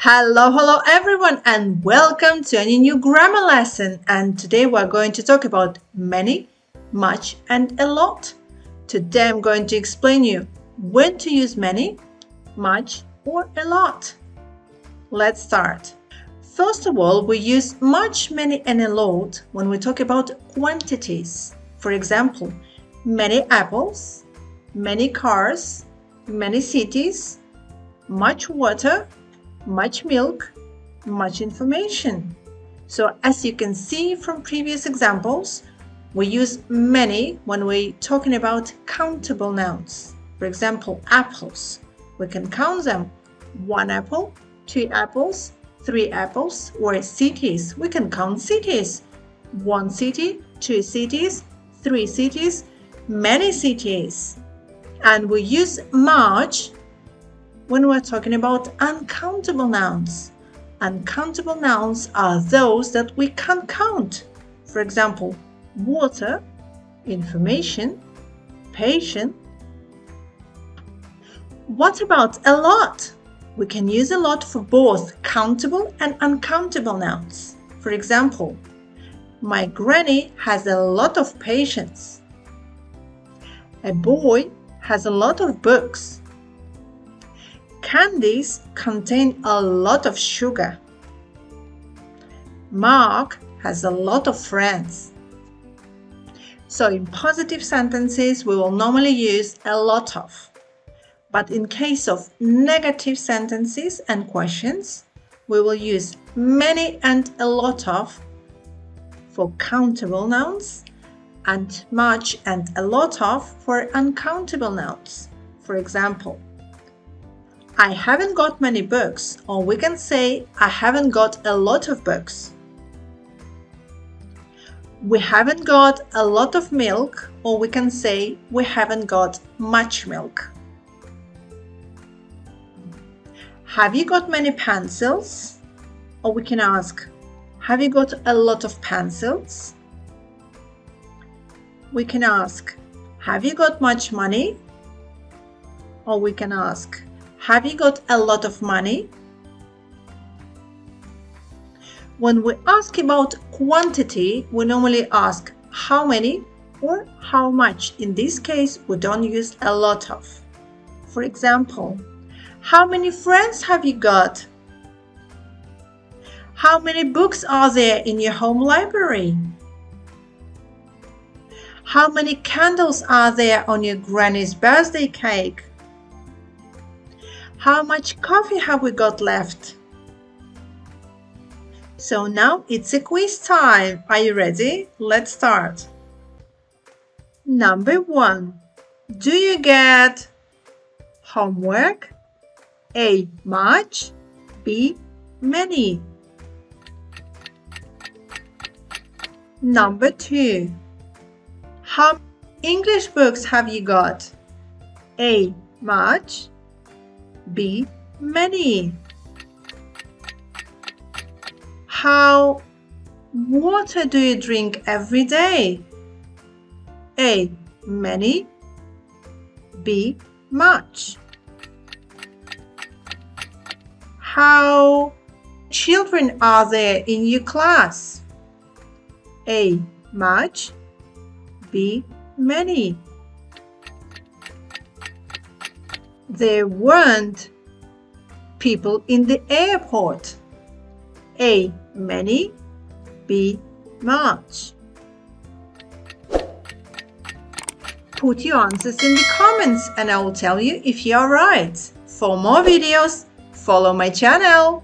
Hello everyone, and welcome to a new grammar lesson. And today we're going to talk about many, much, and a lot. Today I'm going to explain you when to use many, much, or a lot. Let's start. First of all, we use much, many, and a lot when we talk about quantities. For example, many apples, many cars, many cities, much water, much milk, much information. So as you can see from previous examples, we use many when we're talking about countable nouns. For example, apples. We can count them. 1 apple, 2 apples, 3 apples. Or cities. We can count cities. 1 city, 2 cities, 3 cities, many cities. And we use much when we're talking about uncountable nouns. Uncountable nouns are those that we can't count. For example, water, information, patient. What about a lot? We can use a lot for both countable and uncountable nouns. For example, my granny has a lot of patience. A boy has a lot of books. Candies contain a lot of sugar. Mark has a lot of friends. So in positive sentences, we will normally use a lot of. But in case of negative sentences and questions, we will use many and a lot of for countable nouns and much and a lot of for uncountable nouns. For example, I haven't got many books, or we can say I haven't got a lot of books. We haven't got a lot of milk, or we can say we haven't got much milk. Have you got many pencils? Or we can ask, have you got a lot of pencils? We can ask, have you got much money? Or we can ask, have you got a lot of money? When we ask about quantity, we normally ask how many or how much. In this case, we don't use a lot of. For example, how many friends have you got? How many books are there in your home library? How many candles are there on your granny's birthday cake? How much coffee have we got left? So now it's a quiz time. Are you ready? Let's start. Number 1. Do you get homework? A. Much. B. Many. Number 2. How many English books have you got? A. Much. B. Many. How water do you drink every day? A. Many. B. Much. How children are there in your class? A. Much. B. Many. There weren't people in the airport. A. Many. B. Much. Put your answers in the comments and I will tell you if you are right. For more videos, follow my channel.